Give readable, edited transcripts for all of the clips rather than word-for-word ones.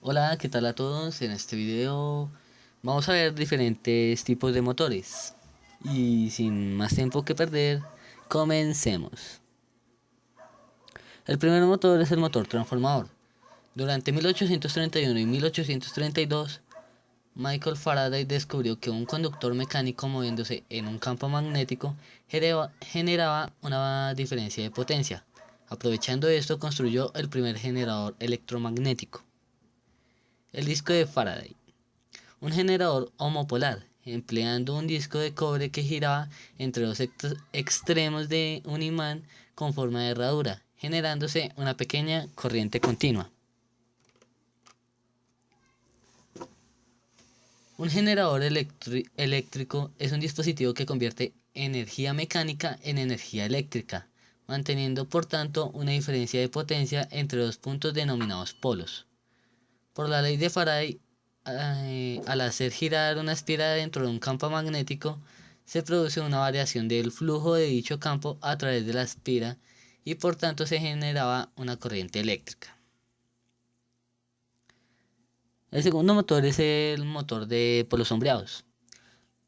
Hola, ¿qué tal a todos? En este video vamos a ver diferentes tipos de motores. Y sin más tiempo que perder, comencemos. El primer motor es el motor transformador. Durante 1831 y 1832, Michael Faraday descubrió que un conductor mecánico moviéndose en un campo magnético generaba una diferencia de potencia. Aprovechando esto, construyó el primer generador electromagnético, el disco de Faraday. Un generador homopolar, empleando un disco de cobre que giraba entre los extremos de un imán con forma de herradura, generándose una pequeña corriente continua. Un generador eléctrico es un dispositivo que convierte energía mecánica en energía eléctrica, manteniendo por tanto una diferencia de potencia entre dos puntos denominados polos. Por la ley de Faraday, al hacer girar una espiral dentro de un campo magnético, se produce una variación del flujo de dicho campo a través de la espira y por tanto se generaba una corriente eléctrica. El segundo motor es el motor de polos sombreados.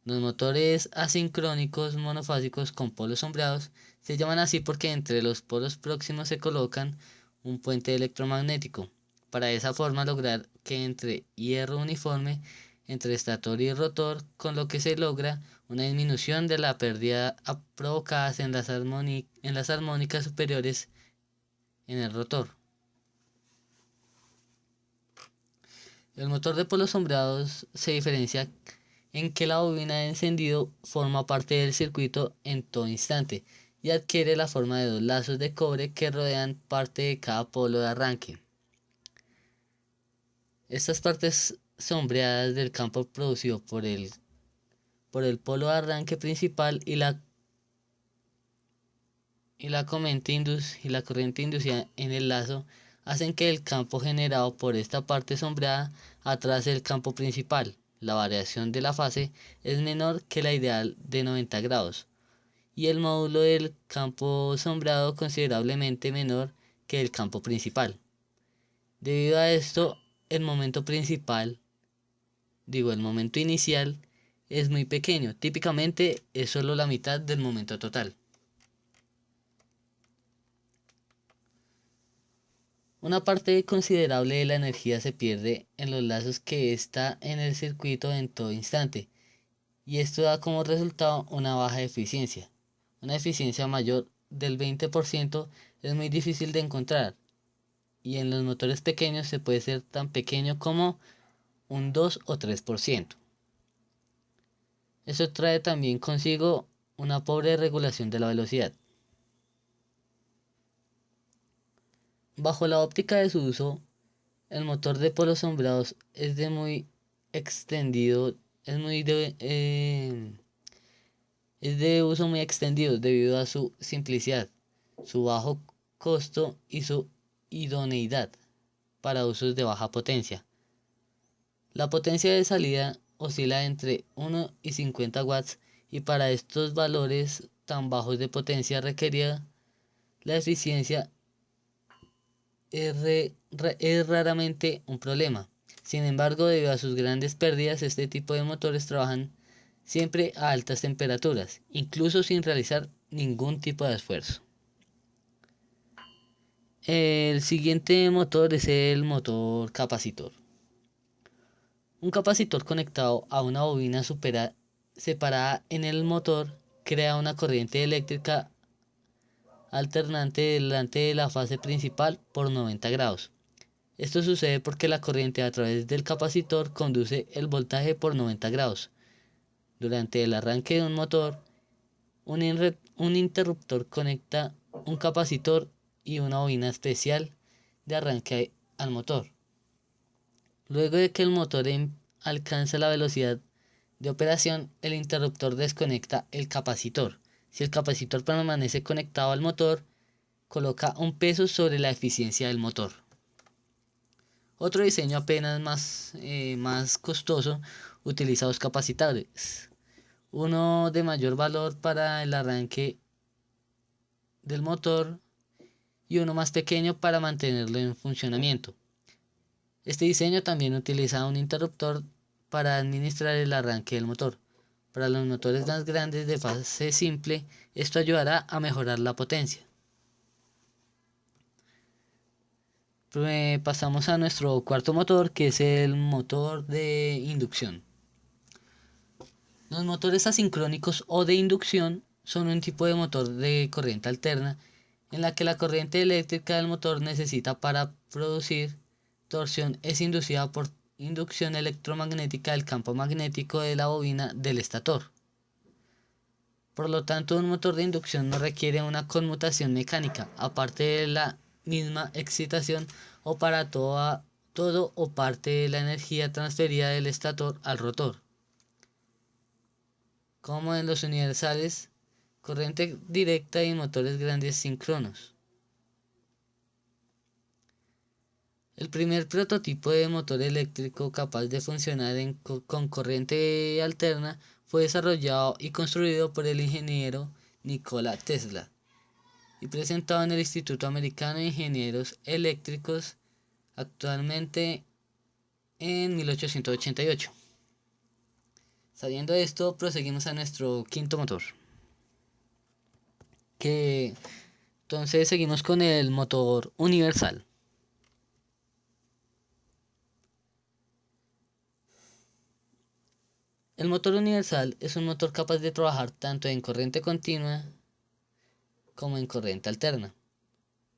Los motores asincrónicos monofásicos con polos sombreados se llaman así porque entre los polos próximos se colocan un puente electromagnético, para de esa forma lograr que entre hierro uniforme entre estator y rotor, con lo que se logra una disminución de la pérdida provocadas en las armónicas superiores en el rotor. El motor de polos sombreados se diferencia en que la bobina de encendido forma parte del circuito en todo instante y adquiere la forma de dos lazos de cobre que rodean parte de cada polo de arranque. Estas partes sombreadas del campo producido por el polo de arranque principal y la corriente inducida en el lazo hacen que el campo generado por esta parte sombreada atrase el campo principal. La variación de la fase es menor que la ideal de 90 grados y el módulo del campo sombreado considerablemente menor que el campo principal. Debido a esto, el momento principal, el momento inicial, es muy pequeño, típicamente es solo la mitad del momento total. Una parte considerable de la energía se pierde en los lazos que está en el circuito en todo instante, y esto da como resultado una baja eficiencia. Una eficiencia mayor del 20% es muy difícil de encontrar, y en los motores pequeños se puede ser tan pequeño como un 2 o 3%. Eso trae también consigo una pobre regulación de la velocidad. Bajo la óptica de su uso, el motor de polos sombreados es de muy extendido, es de uso muy extendido debido a su simplicidad, su bajo costo y su idoneidad para usos de baja potencia. La potencia de salida oscila entre 1 y 50 watts y para estos valores tan bajos de potencia requerida, la eficiencia es raramente un problema. Sin embargo, debido a sus grandes pérdidas, este tipo de motores trabajan siempre a altas temperaturas, incluso sin realizar ningún tipo de esfuerzo. El siguiente motor es el motor capacitor. Un capacitor conectado a una bobina separada en el motor crea una corriente eléctrica alternante delante de la fase principal por 90 grados. Esto sucede porque la corriente a través del capacitor conduce el voltaje por 90 grados. Durante el arranque de un motor, un interruptor conecta un capacitor y una bobina especial de arranque al motor. Luego de que el motor alcanza la velocidad de operación, el interruptor desconecta el capacitor. Si el capacitor permanece conectado al motor, coloca un peso sobre la eficiencia del motor. Otro diseño apenas más costoso utiliza dos capacitores, uno de mayor valor para el arranque del motor y uno más pequeño para mantenerlo en funcionamiento. Este diseño también utiliza un interruptor para administrar el arranque del motor. Para los motores más grandes de fase simple, esto ayudará a mejorar la potencia. Pasamos a nuestro cuarto motor, que es el motor de inducción. Los motores asincrónicos o de inducción son un tipo de motor de corriente alterna en la que la corriente eléctrica del motor necesita para producir torsión es inducida por inducción electromagnética del campo magnético de la bobina del estator. Por lo tanto, un motor de inducción no requiere una conmutación mecánica, aparte de la misma excitación o para todo o parte de la energía transferida del estator al rotor. Como en los universales, corriente directa y motores grandes síncronos. El primer prototipo de motor eléctrico capaz de funcionar con corriente alterna fue desarrollado y construido por el ingeniero Nikola Tesla y presentado en el Instituto Americano de Ingenieros Eléctricos actualmente en 1888. Sabiendo esto, proseguimos a nuestro quinto motor. Entonces seguimos con el motor universal. El motor universal es un motor capaz de trabajar tanto en corriente continua como en corriente alterna.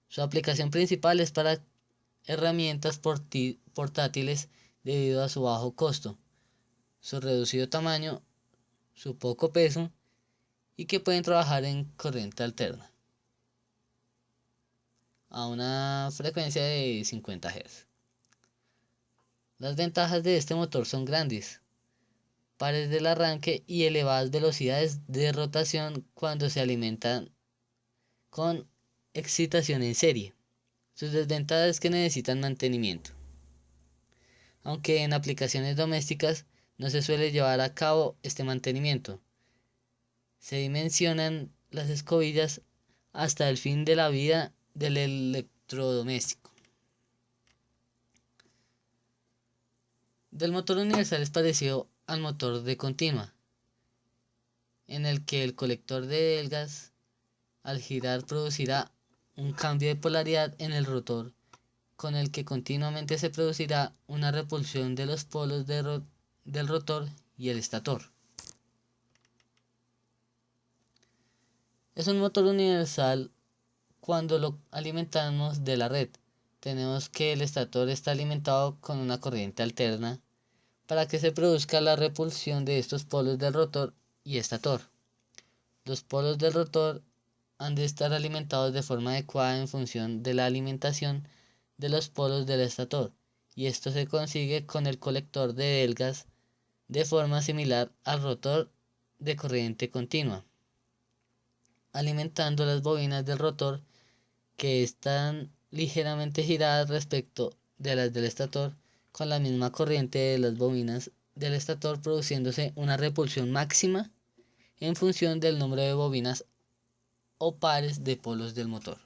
Su aplicación principal es para herramientas portátiles debido a su bajo costo, su reducido tamaño, su poco peso y que pueden trabajar en corriente alterna a una frecuencia de 50 Hz. Las ventajas de este motor son grandes pares del arranque y elevadas velocidades de rotación cuando se alimentan con excitación en serie. Sus desventajas es que necesitan mantenimiento. Aunque en aplicaciones domésticas no se suele llevar a cabo este mantenimiento. Se dimensionan las escobillas hasta el fin de la vida del electrodoméstico. Del motor universal es parecido al motor de continua, en el que el colector del gas al girar producirá un cambio de polaridad en el rotor, con el que continuamente se producirá una repulsión de los polos del rotor y el estator. Es un motor universal cuando lo alimentamos de la red. Tenemos que el estator está alimentado con una corriente alterna para que se produzca la repulsión de estos polos del rotor y estator. Los polos del rotor han de estar alimentados de forma adecuada en función de la alimentación de los polos del estator, y esto se consigue con el colector del gas de forma similar al rotor de corriente continua, alimentando las bobinas del rotor que están ligeramente giradas respecto de las del estator con la misma corriente de las bobinas del estator, produciéndose una repulsión máxima en función del número de bobinas o pares de polos del motor.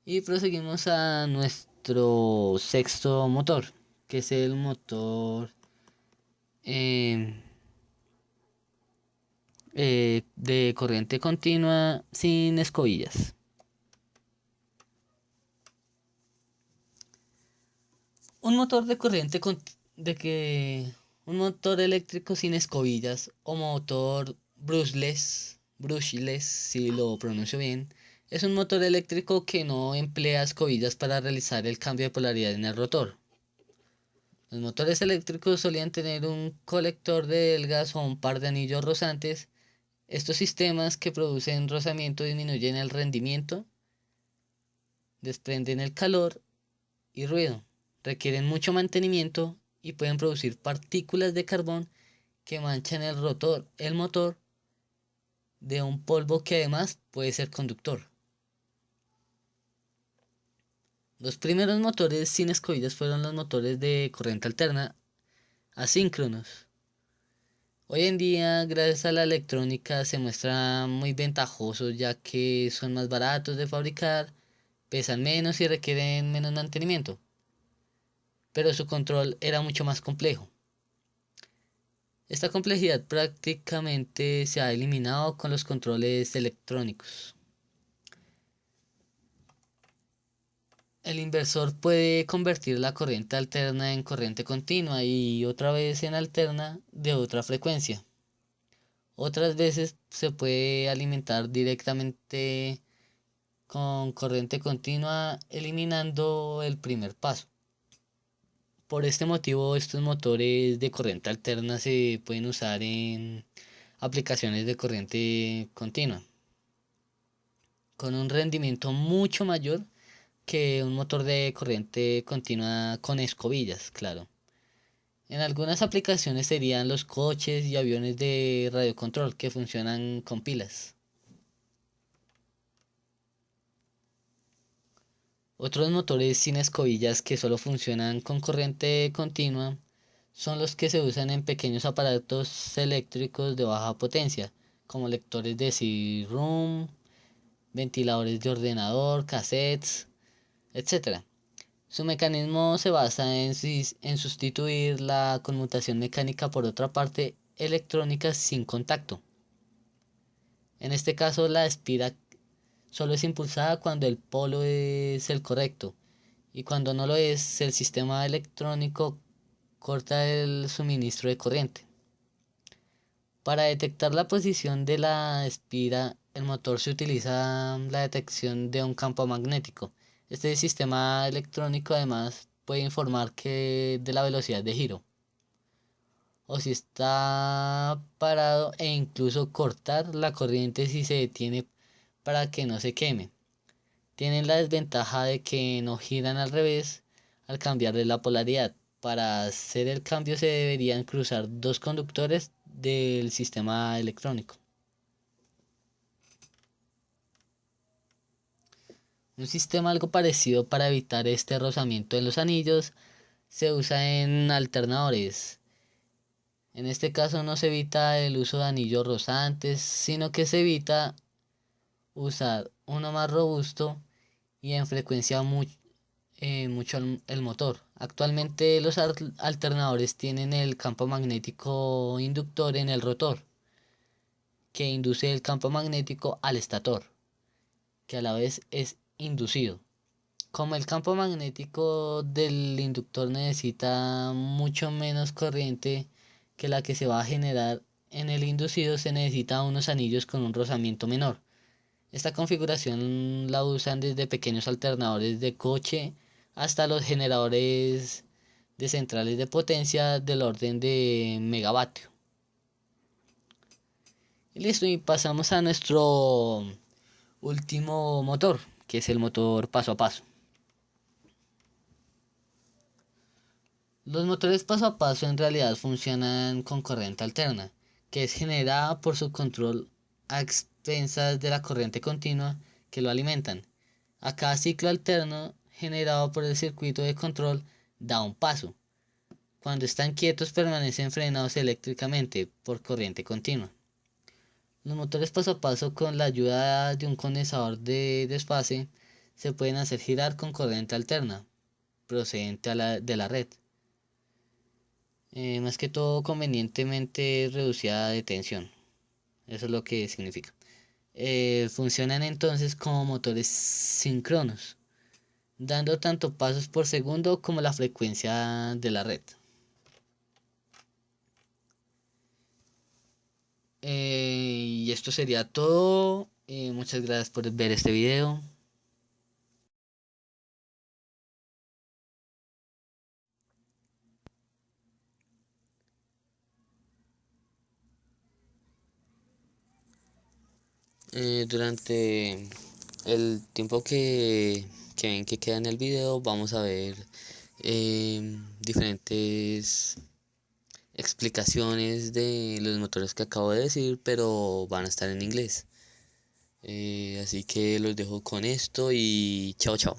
Y proseguimos a nuestro sexto motor, que es el motor de corriente continua sin escobillas. Un motor de corriente un motor eléctrico sin escobillas o motor brushless, si lo pronuncio bien, es un motor eléctrico que no emplea escobillas para realizar el cambio de polaridad en el rotor. Los motores eléctricos solían tener un colector de gas o un par de anillos rozantes. Estos sistemas que producen rozamiento disminuyen el rendimiento, desprenden el calor y ruido, requieren mucho mantenimiento y pueden producir partículas de carbón que manchan el motor de un polvo que además puede ser conductor. Los primeros motores sin escobillas fueron los motores de corriente alterna asíncronos. Hoy en día, gracias a la electrónica, se muestran muy ventajosos ya que son más baratos de fabricar, pesan menos y requieren menos mantenimiento. pero su control era mucho más complejo. Esta complejidad prácticamente se ha eliminado con los controles electrónicos. El inversor puede convertir la corriente alterna en corriente continua y otra vez en alterna de otra frecuencia. Otras veces se puede alimentar directamente con corriente continua eliminando el primer paso. Por este motivo, estos motores de corriente alterna se pueden usar en aplicaciones de corriente continua, con un rendimiento mucho mayor que un motor de corriente continua con escobillas, claro. En algunas aplicaciones serían los coches y aviones de radiocontrol que funcionan con pilas. Otros motores sin escobillas que solo funcionan con corriente continua son los que se usan en pequeños aparatos eléctricos de baja potencia, como lectores de CD-ROM, ventiladores de ordenador, cassettes, etc. Su mecanismo se basa en sustituir la conmutación mecánica por otra parte electrónica sin contacto. En este caso, la espira solo es impulsada cuando el polo es el correcto y cuando no lo es, el sistema electrónico corta el suministro de corriente. Para detectar la posición de la espira, el motor se utiliza la detección de un campo magnético. Este sistema electrónico además puede informar de la velocidad de giro o si está parado e incluso cortar la corriente si se detiene para que no se queme. Tienen la desventaja de que no giran al revés al cambiarle la polaridad. Para hacer el cambio se deberían cruzar dos conductores del sistema electrónico. Un sistema algo parecido para evitar este rozamiento en los anillos se usa en alternadores. En este caso no se evita el uso de anillos rozantes, sino que se evita usar uno más robusto y en frecuencia mucho el motor. Actualmente los alternadores tienen el campo magnético inductor en el rotor, que induce el campo magnético al estator, que a la vez es inducido. Como el campo magnético del inductor necesita mucho menos corriente que la que se va a generar en el inducido, se necesita unos anillos con un rozamiento menor. Esta configuración la usan desde pequeños alternadores de coche hasta los generadores de centrales de potencia del orden de megavatio. Y listo, y pasamos a nuestro último motor, que es el motor paso a paso. Los motores paso a paso en realidad funcionan con corriente alterna, que es generada por su control a expensas de la corriente continua que lo alimentan. A cada ciclo alterno generado por el circuito de control da un paso. Cuando están quietos permanecen frenados eléctricamente por corriente continua. Los motores paso a paso con la ayuda de un condensador de desfase se pueden hacer girar con corriente alterna procedente de la red. Más que todo convenientemente reducida de tensión. Eso es lo que significa. Funcionan entonces como motores síncronos, dando tanto pasos por segundo como la frecuencia de la red. Y esto sería todo. Muchas gracias por ver este video. Durante el tiempo que ven que queda en el video, vamos a ver diferentes explicaciones de los motores que acabo de decir, pero van a estar en inglés. Así que los dejo con esto y chao chao.